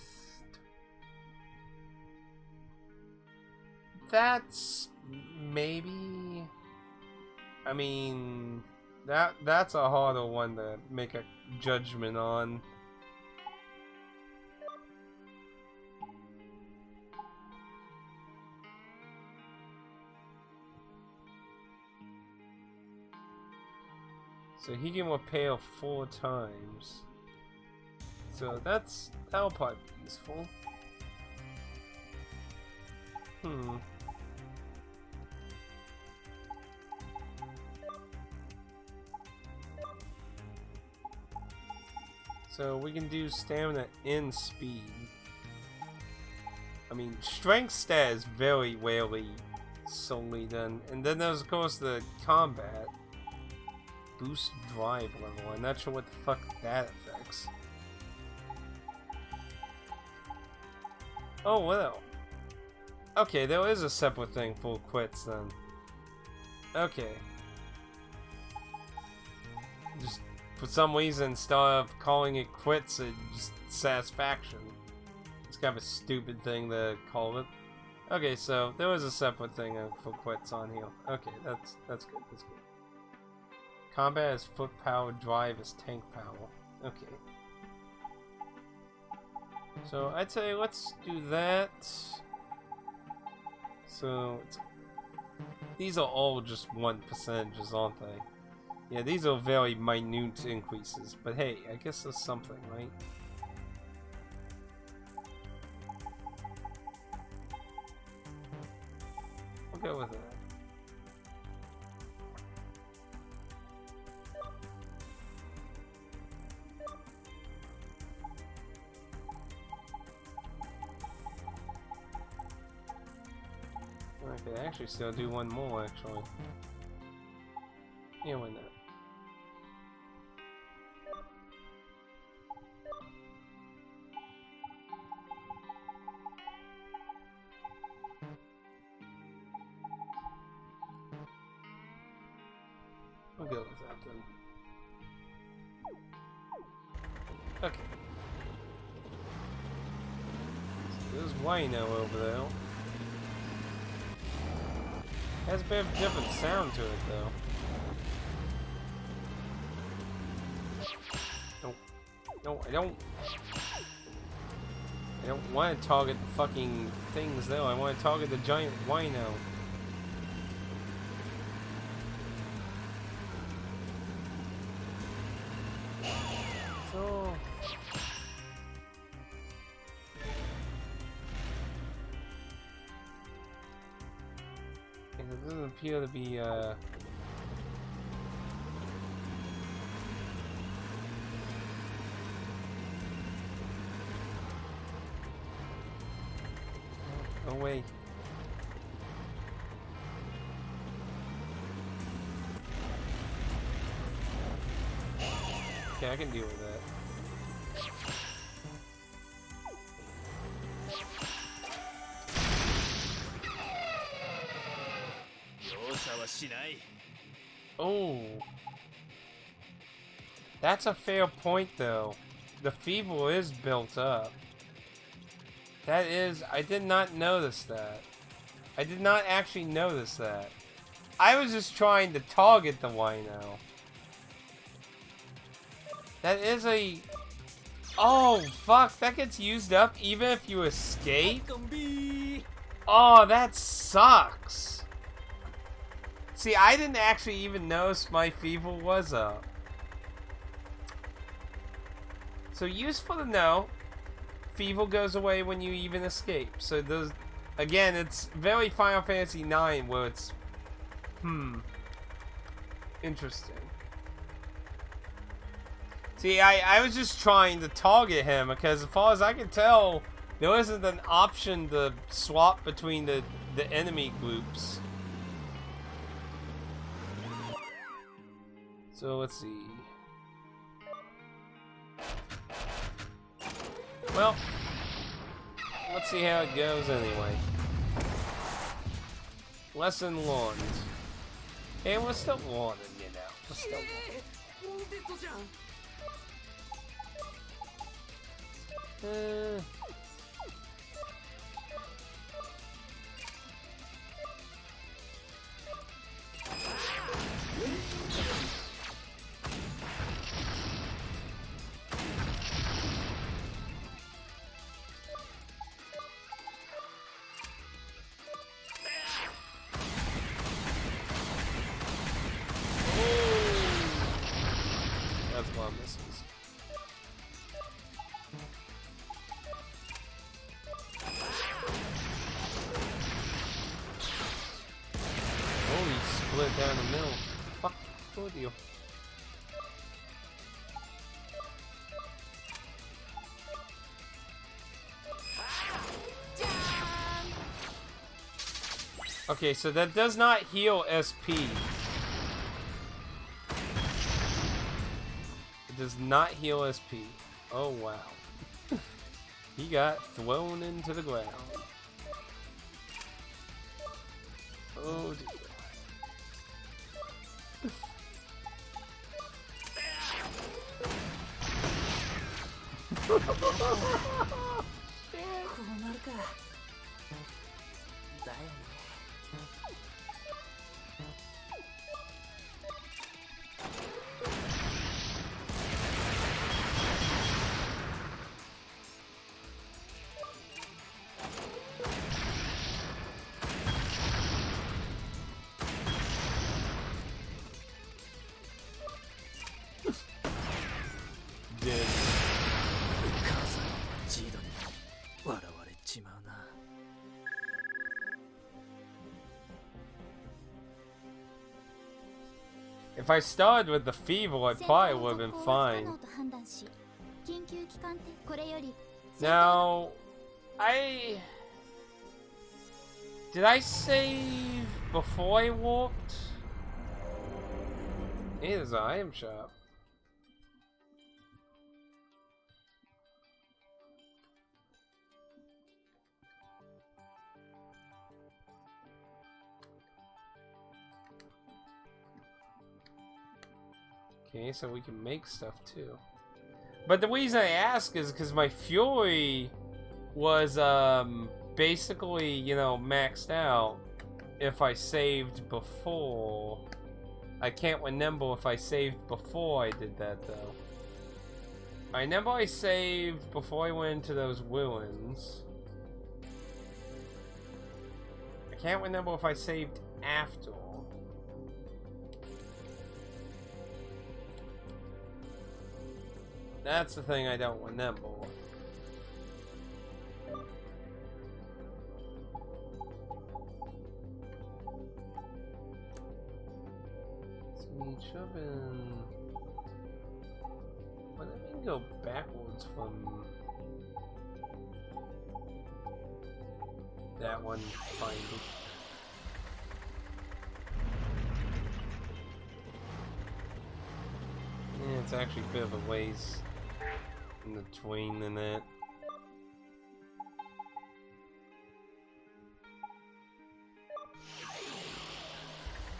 That's... maybe... I mean... That's a harder one to make a judgment on. So he can repair 4 times. So that'll probably be useful. So we can do stamina and speed. I mean, strength stat is very rarely solely done. And then there's of course the combat. Boost drive level. I'm not sure what the fuck that affects. Oh well. Okay, there is a separate thing for quits then. Okay. Just for some reason, instead of calling it quits, it just satisfaction. It's kind of a stupid thing to call it. Okay, so there is a separate thing for quits on here. Okay, that's good. That's good. Combat is foot power, drive is tank power. Okay. So I'd say let's do that. So these are all just 1%, aren't they? Yeah, these are very minute increases, but hey, I guess that's something, right? We'll go with that. I could actually still do one more, actually. Yeah, why not? We'll go with that then. Okay. So there's Wino over there. Has a bit of a different sound to it, though. No, I don't want to target the fucking things, though. I want to target the giant Wino. So... it doesn't appear to be, oh wait. Okay, I can deal with that. Oh. That's a fair point, though. The feeble is built up. That is... I did not notice that. I did not actually notice that. I was just trying to target the Wino. That is a... Oh, fuck. That gets used up even if you escape? Oh, that sucks. See, I didn't actually even notice my feeble was up. So useful to know. Feeble goes away when you even escape. So those, again, it's very Final Fantasy IX where it's, interesting. See, I was just trying to target him because as far as I can tell, there isn't an option to swap between the enemy groups. So let's see. Well, let's see how it goes anyway. Lesson learned. And we're still learning, you know. We're still learning. That's one misses. Oh, he split down the middle. Fuck, good deal. Okay, so that does not heal SP. It does not heal SP. Oh, wow. He got thrown into the ground. Oh, dear. If I started with the fever, I probably would have been fine. Now, did I save before I warped? It is an item shop. Okay, so we can make stuff too. But the reason I ask is because my Fury was basically, you know, maxed out if I saved before. I can't remember if I saved before I did that though. I remember I saved before I went into those ruins. I can't remember if I saved after. That's the thing I don't remember. So should have been. Well, let me go backwards from that one. Find it. Yeah, it's actually a bit of a ways in between than that.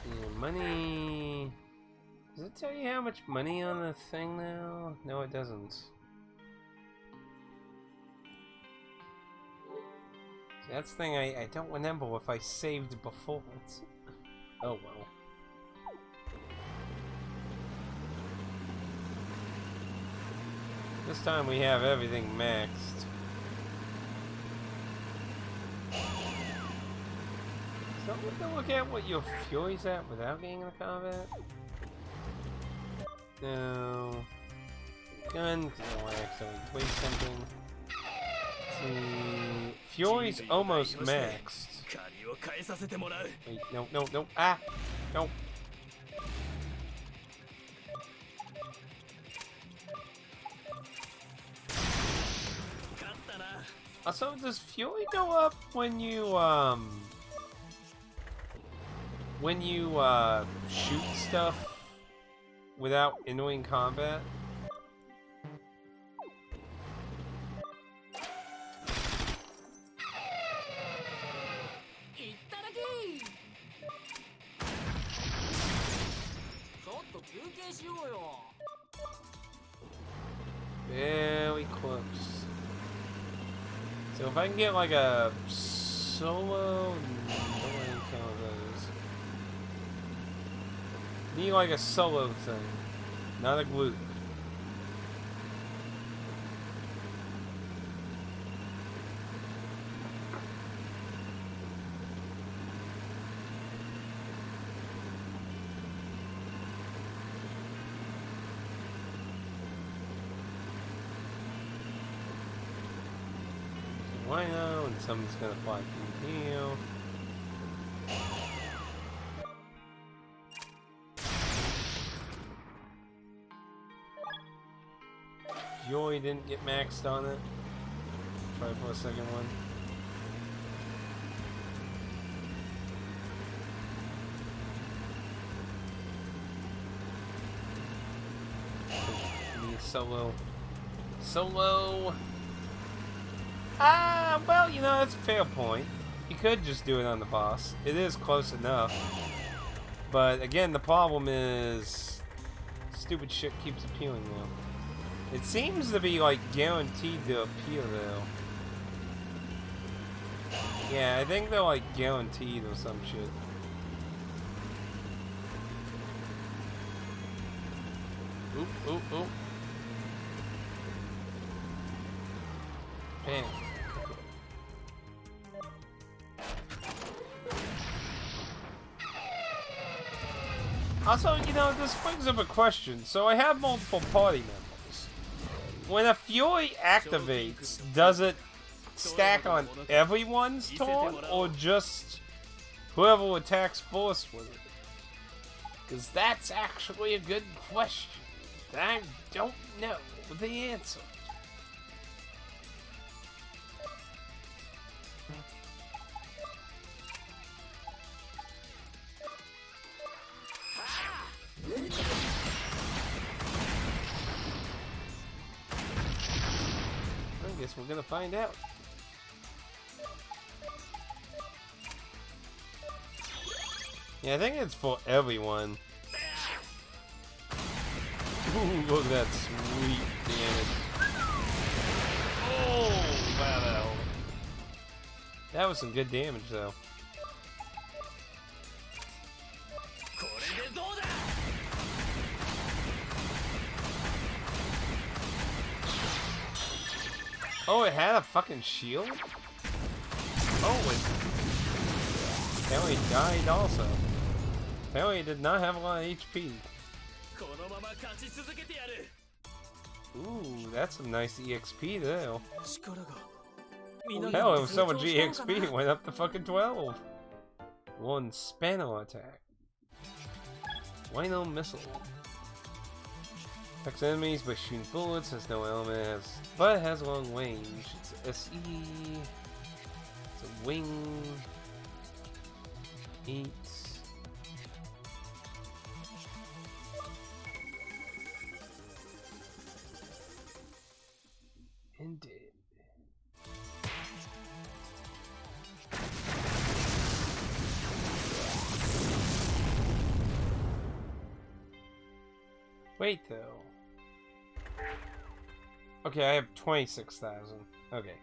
Yeah, money. Does it tell you how much money on the thing now? No, it doesn't. That's the thing I don't remember if I saved before. Oh well. This time we have everything maxed. So we can look at what your Fury's at without getting into combat. No. Gun, because I don't want to accidentally waste something. Fury's almost maxed. Wait, no, no, no. Ah! No. Also, does Fury go up when you shoot stuff without entering combat? Very close. So if I can get like a solo, no one count those. Need like a solo thing, not a group. Rhino, and someone's gonna fly through here. Fury didn't get maxed on it. Try for a second one. Need solo. Solo! Well, you know, that's a fair point. You could just do it on the boss. It is close enough. But, again, the problem is stupid shit keeps appearing now. It seems to be, like, guaranteed to appear, though. Yeah, I think they're, like, guaranteed or some shit. Oop, oop, oop. Bam. Also, you know, this brings up a question. So I have multiple party members. When a Fury activates, does it stack on everyone's turn, or just whoever attacks first with it? Because that's actually a good question. I don't know the answer. I guess we're gonna find out. Yeah, I think it's for everyone. Ooh, look at that sweet damage. Oh, wow. That was some good damage, though. Oh, it had a fucking shield? Oh, it apparently died also. Apparently it did not have a lot of HP. Ooh, that's some nice EXP there. Hell, it was so much EXP, it went up to fucking 12. One Spano attack. Rhino missile. Attacks enemies by shooting bullets, has no element, but it has long range. It's SE. It's a wing. 8. Indeed. Wait though. Okay, I have 26,000. Okay.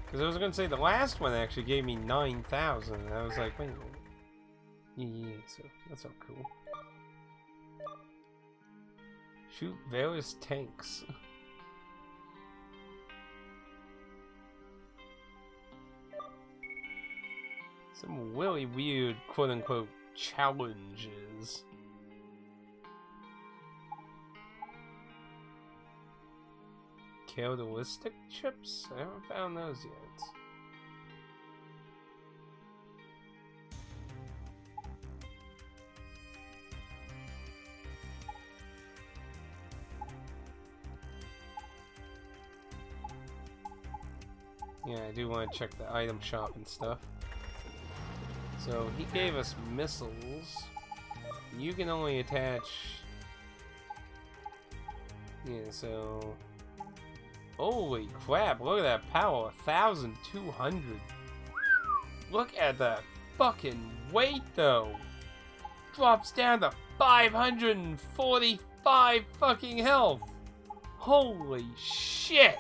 Because I was gonna say the last one actually gave me 9,000. And I was like, wait a minute. Yeah, so that's all cool. Shoot various tanks. Some really weird quote-unquote challenges. Characteristic chips? I haven't found those yet. Yeah, I do want to check the item shop and stuff. So he gave us missiles. You can only attach... Yeah, so... Holy crap, look at that power, 1,200. Look at that fucking weight though. Drops down to 545 fucking health. Holy shit.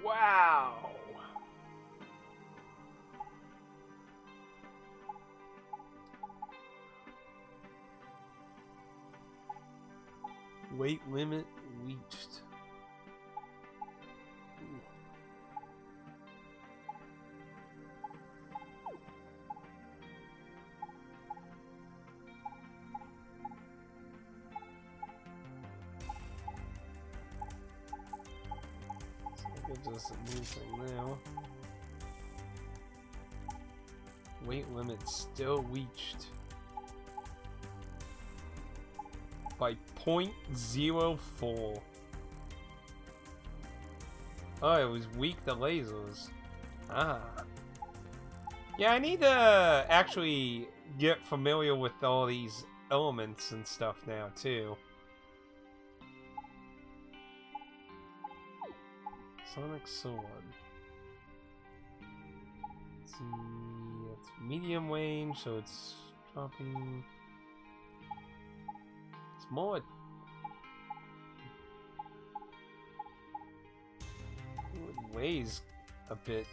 Wow. Weight limit reached. Ooh. So that gives us a new thing now. Weight limit still reached. By 0.04. Oh, it was weak to lasers. Ah. Yeah, I need to actually get familiar with all these elements and stuff now, too. Sonic Sword. Let's see, it's medium range, so it's dropping... More. It weighs a bit.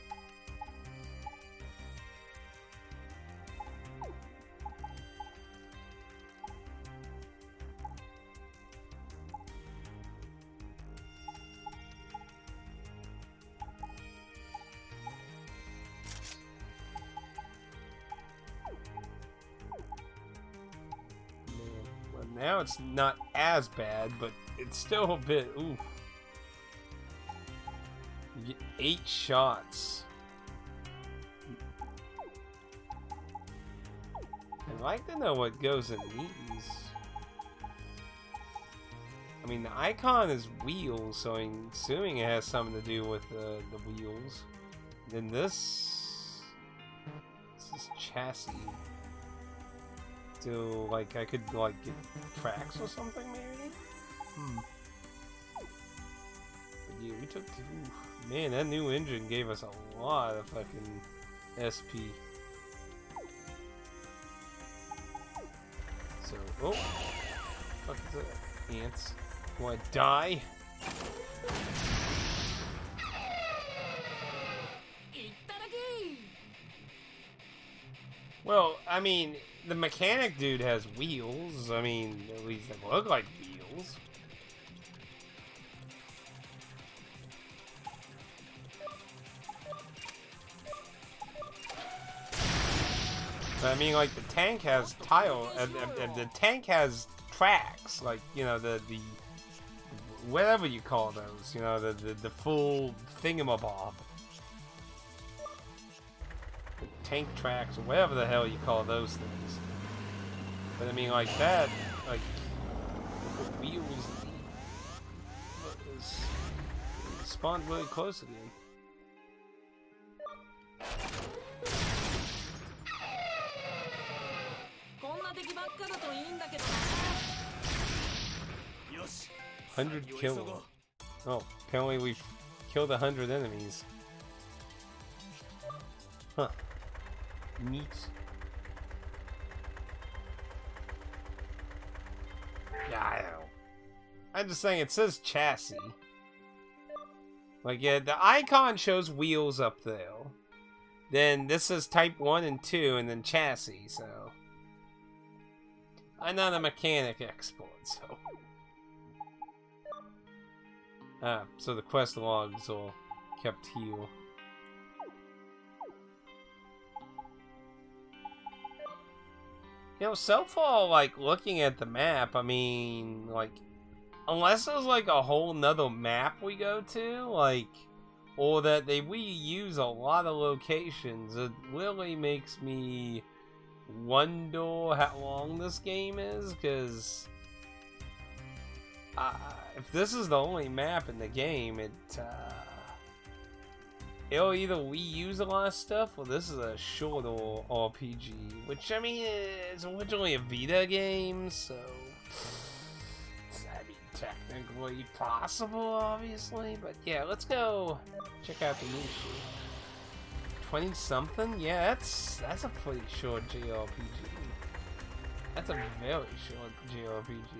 now it's not as bad, but it's still a bit, oof. You get 8 shots. I'd like to know what goes in these. I mean, the icon is wheels, so I'm assuming it has something to do with the wheels. Then this is chassis. So, like, I could, like, get tracks or something, maybe? But yeah, we took... Oof, man, that new engine gave us a lot of fucking SP. So, oh! What the fuck is that? Ants. Wanna die? Well, I mean, the mechanic dude has wheels. I mean, at least they look like wheels. But I mean, like, the tank has the tank has tracks, like, you know, the whatever you call those, you know, the full thingamabob. Tank tracks, or whatever the hell you call those things. But I mean, like that, like, the wheels spawned really close again. Yosh. 100 kills. Oh, apparently we've killed 100 enemies. Huh. Neat. Yeah, I know. I'm just saying, it says chassis. Like, yeah, the icon shows wheels up there. Then this says type 1 and 2, and then chassis, so... I'm not a mechanic expert, so... Ah, so the quest logs all kept here. You know, so far, like, looking at the map, I mean, like, unless there's, like, a whole nother map we go to, like, or that we use a lot of locations, it really makes me wonder how long this game is, because if this is the only map in the game, it'll either reuse a lot of stuff, or this is a shorter RPG, which, I mean, is originally a Vita game, so... I mean, technically possible, obviously, but yeah, let's go check out the new shit. 20-something? Yeah, that's a pretty short JRPG. That's a very short JRPG.